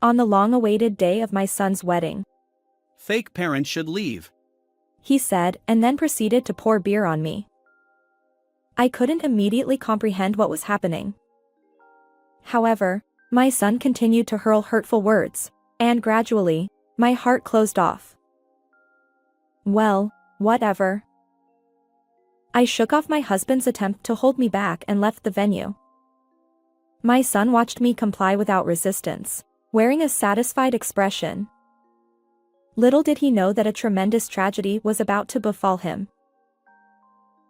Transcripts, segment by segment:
On the long-awaited day of my son's wedding, Fake parents should leave. he said, and then proceeded to pour beer on me. I couldn't immediately comprehend what was happening. However, my son continued to hurl hurtful words, and gradually, my heart closed off. Well, whatever. I shook off my husband's attempt to hold me back and left the venue. My son watched me comply without resistance, wearing a satisfied expression. Little did he know that a tremendous tragedy was about to befall him.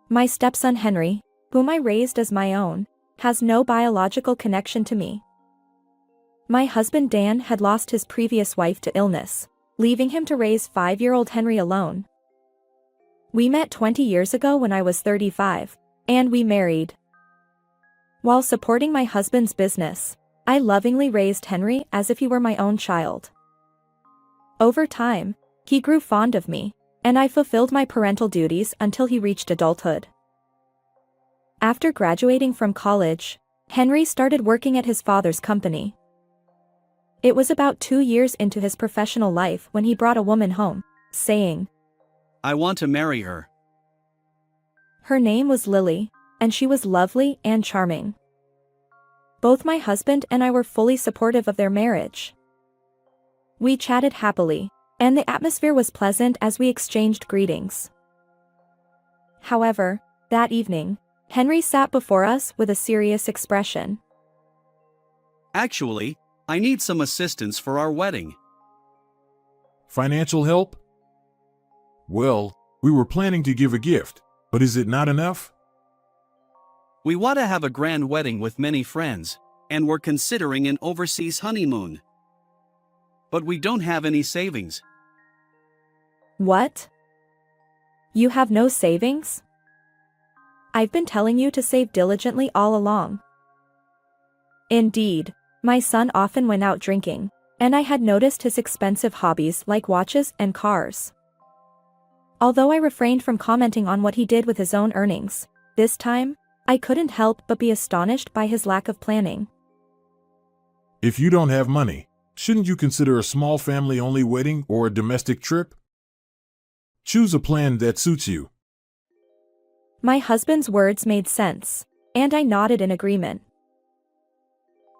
My stepson Henry, whom I raised as my own, has no biological connection to me. My husband Dan had lost his previous wife to illness, leaving him to raise 5-year-old Henry alone. We met 20 years ago when I was 35, and we married. While supporting my husband's business, I lovingly raised Henry as if he were my own child. Over time, he grew fond of me, and I fulfilled my parental duties until he reached adulthood. After graduating from college, Henry started working at his father's company. It was about 2 years into his professional life when he brought a woman home, saying, I want to marry her. Her name was Lily, and she was lovely and charming. Both my husband and I were fully supportive of their marriage. We chatted happily, and the atmosphere was pleasant as we exchanged greetings. However, that evening, Henry sat before us with a serious expression. Actually, I need some assistance for our wedding. Financial help? Well, we were planning to give a gift, but is it not enough? We want to have a grand wedding with many friends, and we're considering an overseas honeymoon. But we don't have any savings. What? You have no savings? I've been telling you to save diligently all along. Indeed, my son often went out drinking, and I had noticed his expensive hobbies like watches and cars. Although I refrained from commenting on what he did with his own earnings, this time, I couldn't help but be astonished by his lack of planning. If you don't have money, shouldn't you consider a small family-only wedding or a domestic trip? Choose a plan that suits you. My husband's words made sense, and I nodded in agreement.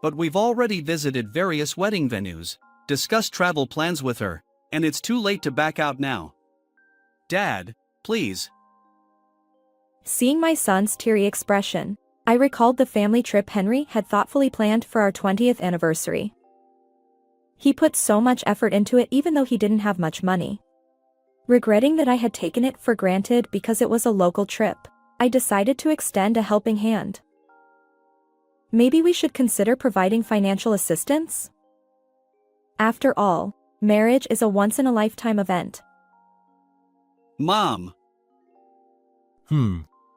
But we've already visited various wedding venues, discussed travel plans with her, and it's too late to back out now. Dad, please. Seeing my son's teary expression, I recalled the family trip Henry had thoughtfully planned for our 20th anniversary. He put so much effort into it even though he didn't have much money. Regretting that I had taken it for granted because it was a local trip, I decided to extend a helping hand. Maybe we should consider providing financial assistance? After all, marriage is a once-in-a-lifetime event. Mom.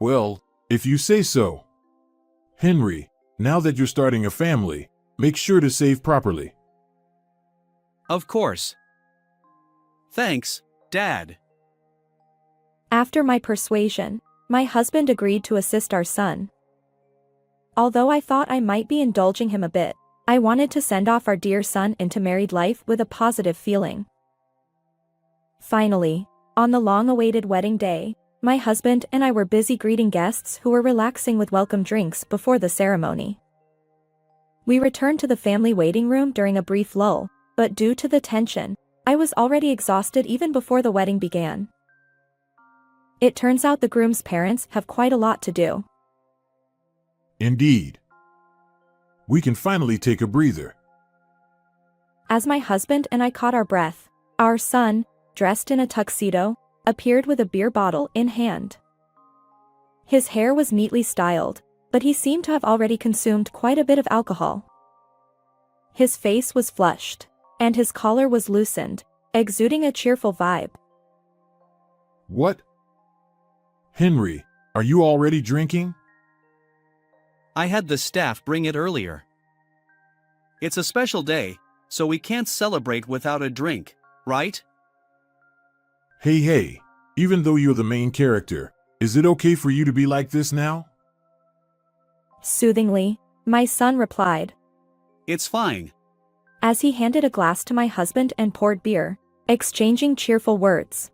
Well, if you say so. Henry, now that you're starting a family, make sure to save properly. Of course. Thanks, Dad. After my persuasion, my husband agreed to assist our son. Although I thought I might be indulging him a bit, I wanted to send off our dear son into married life with a positive feeling. Finally, on the long-awaited wedding day, my husband and I were busy greeting guests who were relaxing with welcome drinks before the ceremony. We returned to the family waiting room during a brief lull, but due to the tension, I was already exhausted even before the wedding began. It turns out the groom's parents have quite a lot to do. Indeed. We can finally take a breather. As my husband and I caught our breath, our son, dressed in a tuxedo, appeared with a beer bottle in hand. His hair was neatly styled, but he seemed to have already consumed quite a bit of alcohol. His face was flushed, and his collar was loosened, exuding a cheerful vibe. What? Henry, are you already drinking? I had the staff bring it earlier. It's a special day, so we can't celebrate without a drink, right? Hey, even though you're the main character, is it okay for you to be like this now? Soothingly, my son replied. It's fine. as he handed a glass to my husband and poured beer, exchanging cheerful words.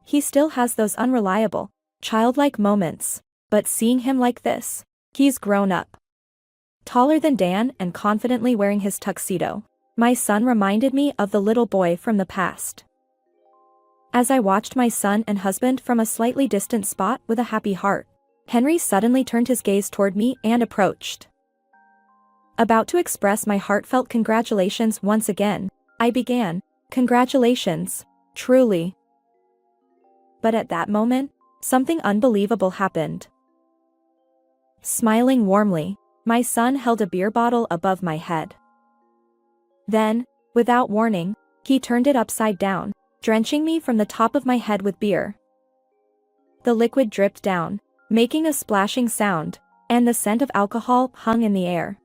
He still has those unreliable, childlike moments, but seeing him like this, he's grown up. Taller than Dan and confidently wearing his tuxedo, my son reminded me of the little boy from the past. As I watched my son and husband from a slightly distant spot with a happy heart, Henry suddenly turned his gaze toward me and approached. About to express my heartfelt congratulations once again, I began, "Congratulations, truly." But at that moment, something unbelievable happened. Smiling warmly, my son held a beer bottle above my head. Then, without warning, he turned it upside down, drenching me from the top of my head with beer. The liquid dripped down, making a splashing sound, and the scent of alcohol hung in the air.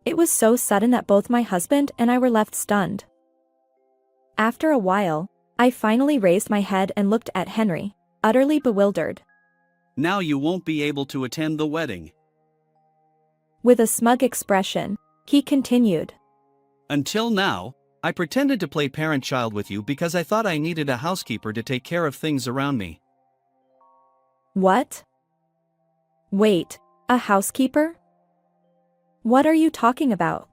It was so sudden that both my husband and I were left stunned. After a while, I finally raised my head and looked at Henry, utterly bewildered. Now you won't be able to attend the wedding. With a smug expression, he continued. Until now, I pretended to play parent-child with you because I thought I needed a housekeeper to take care of things around me. What? Wait, a housekeeper? What are you talking about?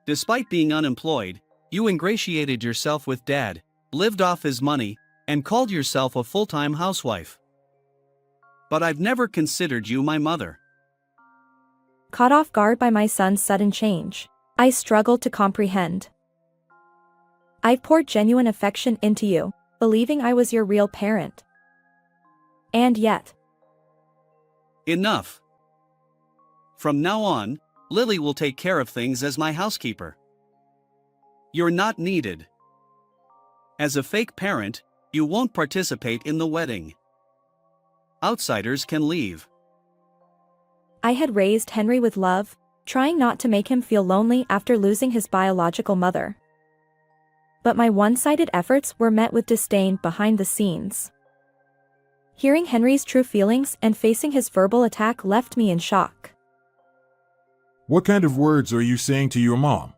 Despite being unemployed, you ingratiated yourself with Dad, lived off his money, and called yourself a full-time housewife. But I've never considered you my mother. Caught off guard by my son's sudden change, I struggled to comprehend. I've poured genuine affection into you, believing I was your real parent. And yet. Enough. From now on, Lily will take care of things as my housekeeper. You're not needed. As a fake parent, you won't participate in the wedding. Outsiders can leave. I had raised Henry with love, trying not to make him feel lonely after losing his biological mother. But my one-sided efforts were met with disdain behind the scenes. Hearing Henry's true feelings and facing his verbal attack left me in shock. What kind of words are you saying to your mom?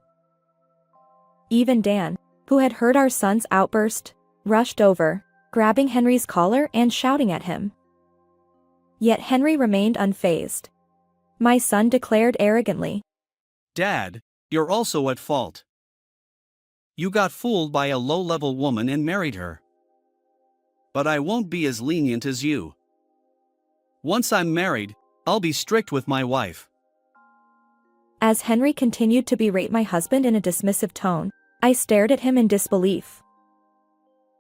Even Dan, who had heard our son's outburst, rushed over, grabbing Henry's collar and shouting at him. Yet Henry remained unfazed. My son declared arrogantly, Dad, you're also at fault. You got fooled by a low-level woman and married her. But I won't be as lenient as you. Once I'm married, I'll be strict with my wife. As Henry continued to berate my husband in a dismissive tone, I stared at him in disbelief.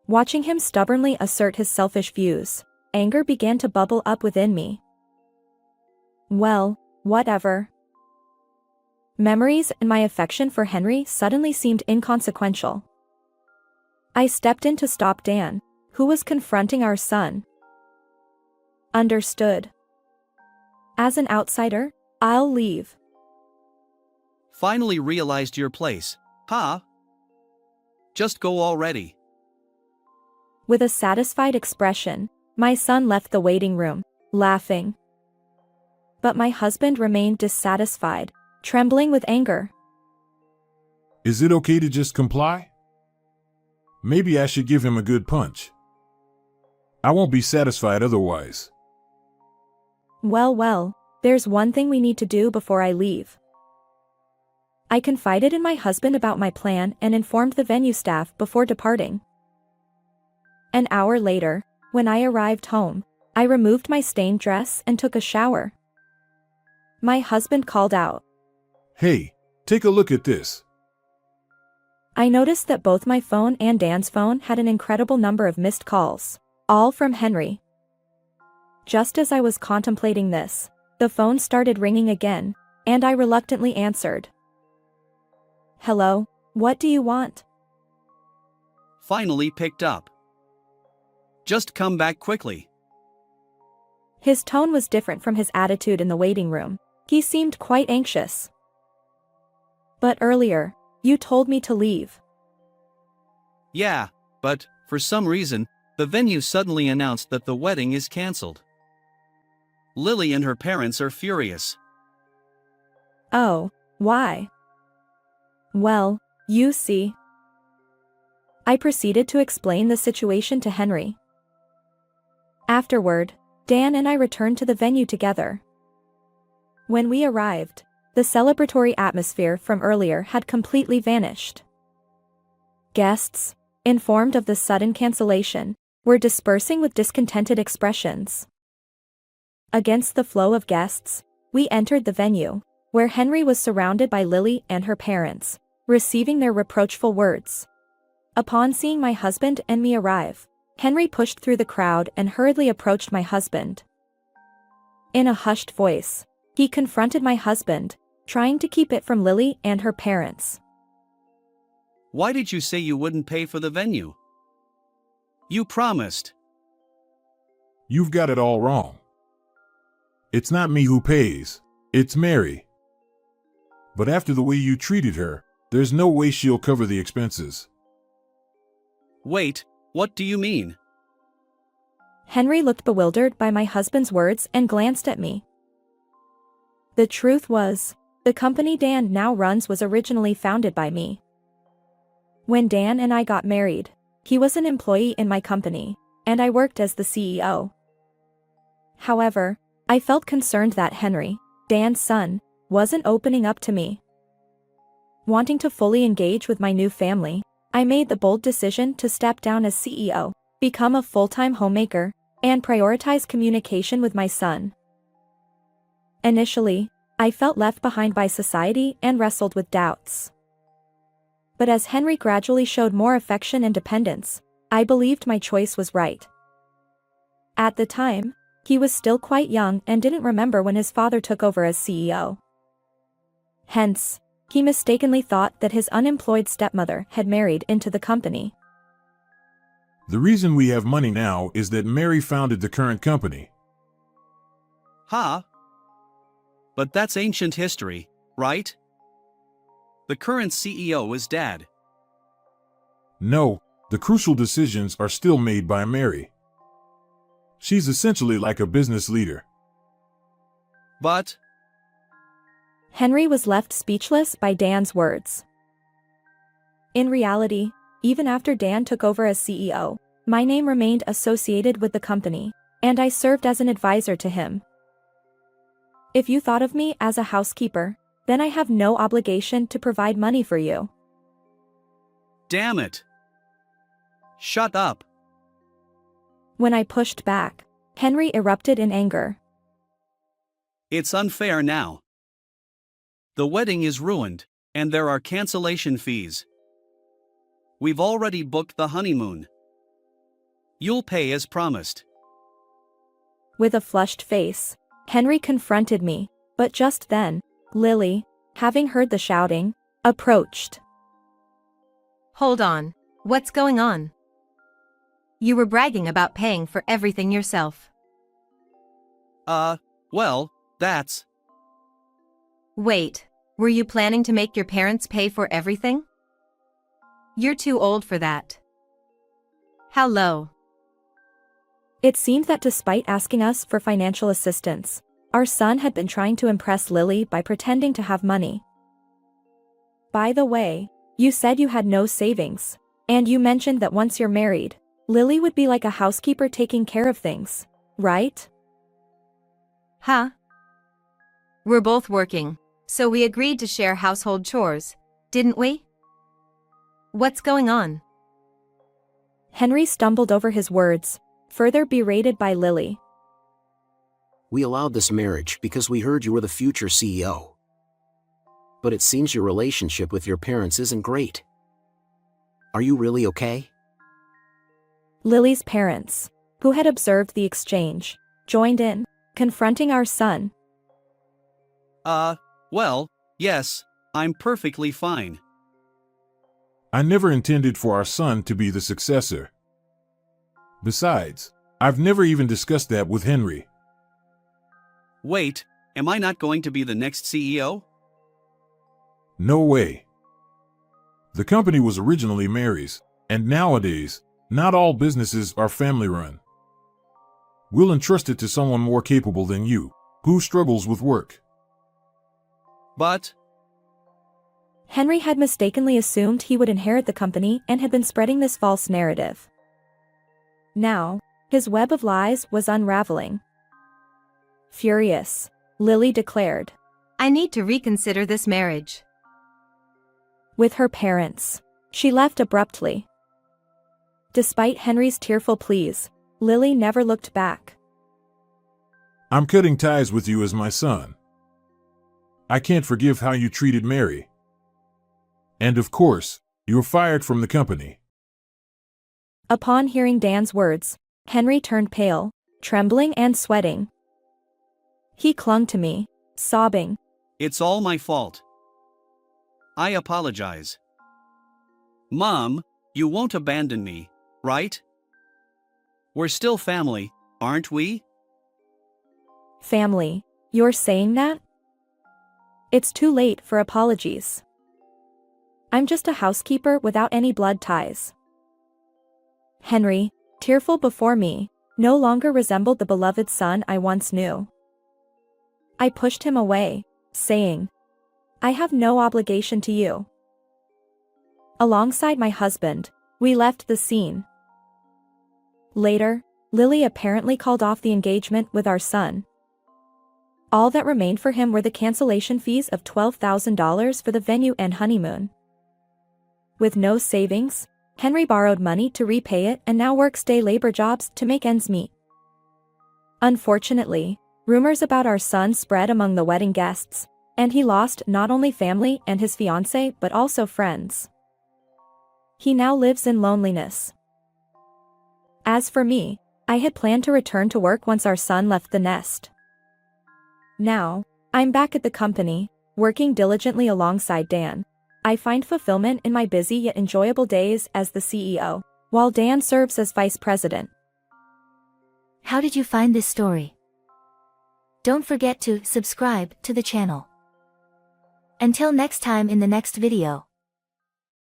Watching him stubbornly assert his selfish views, anger began to bubble up within me. Well, whatever. Memories and my affection for Henry suddenly seemed inconsequential. I stepped in to stop Dan, who was confronting our son. Understood. As an outsider, I'll leave. Finally realized your place, huh? Just go already. With a satisfied expression, my son left the waiting room, laughing. But my husband remained dissatisfied, trembling with anger. Is it okay to just comply? Maybe I should give him a good punch. I won't be satisfied otherwise. Well, there's one thing we need to do before I leave. I confided in my husband about my plan and informed the venue staff before departing. An hour later, when I arrived home, I removed my stained dress and took a shower. My husband called out, Hey, take a look at this. I noticed that both my phone and Dan's phone had an incredible number of missed calls, all from Henry. Just as I was contemplating this, the phone started ringing again, and I reluctantly answered. Hello, what do you want? Finally picked up. Just come back quickly. His tone was different from his attitude in the waiting room. He seemed quite anxious. But earlier, you told me to leave. Yeah, but, for some reason, the venue suddenly announced that the wedding is cancelled. Lily and her parents are furious. Oh, why? Well, you see. I proceeded to explain the situation to Henry. Afterward, Dan and I returned to the venue together. When we arrived, the celebratory atmosphere from earlier had completely vanished. Guests, informed of the sudden cancellation, were dispersing with discontented expressions. Against the flow of guests, we entered the venue, where Henry was surrounded by Lily and her parents, receiving their reproachful words. Upon seeing my husband and me arrive, Henry pushed through the crowd and hurriedly approached my husband. In a hushed voice, he confronted my husband, trying to keep it from Lily and her parents. Why did you say you wouldn't pay for the venue? You promised. You've got it all wrong. It's not me who pays, it's Mary. But after the way you treated her, there's no way she'll cover the expenses. Wait, what do you mean? Henry looked bewildered by my husband's words and glanced at me. The truth was, the company Dan now runs was originally founded by me. When Dan and I got married, he was an employee in my company, and I worked as the CEO. However, I felt concerned that Henry, Dan's son, wasn't opening up to me. Wanting to fully engage with my new family, I made the bold decision to step down as CEO, become a full-time homemaker, and prioritize communication with my son. Initially, I felt left behind by society and wrestled with doubts. But as Henry gradually showed more affection and dependence, I believed my choice was right. At the time, he was still quite young and didn't remember when his father took over as CEO. Hence, he mistakenly thought that his unemployed stepmother had married into the company. The reason we have money now is that Mary founded the current company. Huh? But that's ancient history, right? The current CEO is Dad. No, the crucial decisions are still made by Mary. She's essentially like a business leader. But Henry was left speechless by Dan's words. In reality, even after Dan took over as CEO, my name remained associated with the company, and I served as an advisor to him. If you thought of me as a housekeeper, then I have no obligation to provide money for you. damn it. Shut up. When I pushed back, Henry erupted in anger. It's unfair now. The wedding is ruined, and there are cancellation fees. We've already booked the honeymoon. You'll pay as promised. With a flushed face, Henry confronted me, but just then, Lily, having heard the shouting, approached. Hold on, what's going on? You were bragging about paying for everything yourself. Well, that's... Wait, were you planning to make your parents pay for everything? You're too old for that. How low? It seemed that despite asking us for financial assistance, our son had been trying to impress Lily by pretending to have money. By the way, you said you had no savings, and you mentioned that once you're married, Lily would be like a housekeeper taking care of things, right? Huh? We're both working, so we agreed to share household chores, didn't we? What's going on? Henry stumbled over his words, further berated by Lily. We allowed this marriage because we heard you were the future CEO. But it seems your relationship with your parents isn't great. Are you really okay? Lily's parents, who had observed the exchange, joined in, confronting our son. Well, yes, I'm perfectly fine. I never intended for our son to be the successor. Besides, I've never even discussed that with Henry. Wait, am I not going to be the next CEO? No way. The company was originally Mary's, and nowadays, not all businesses are family-run. We'll entrust it to someone more capable than you, who struggles with work. But... Henry had mistakenly assumed he would inherit the company and had been spreading this false narrative. Now, his web of lies was unraveling. Furious, Lily declared. I need to reconsider this marriage. With her parents, she left abruptly. Despite Henry's tearful pleas, Lily never looked back. I'm cutting ties with you as my son. I can't forgive how you treated Mary. And of course, you're fired from the company. Upon hearing Dan's words, Henry turned pale, trembling and sweating. He clung to me, sobbing. It's all my fault. I apologize. Mom, you won't abandon me, right? We're still family, aren't we? Family, you're saying that? It's too late for apologies. I'm just a housekeeper without any blood ties. Henry, tearful before me, no longer resembled the beloved son I once knew. I pushed him away, saying, I have no obligation to you. Alongside my husband, we left the scene. Later, Lily apparently called off the engagement with our son. All that remained for him were the cancellation fees of $12,000 for the venue and honeymoon. With no savings, Henry borrowed money to repay it and now works day labor jobs to make ends meet. Unfortunately, rumors about our son spread among the wedding guests, and he lost not only family and his fiancée but also friends. He now lives in loneliness. As for me, I had planned to return to work once our son left the nest. Now, I'm back at the company, working diligently alongside Dan. I find fulfillment in my busy yet enjoyable days as the CEO, while Dan serves as vice president. How did you find this story? Don't forget to subscribe to the channel. Until next time in the next video.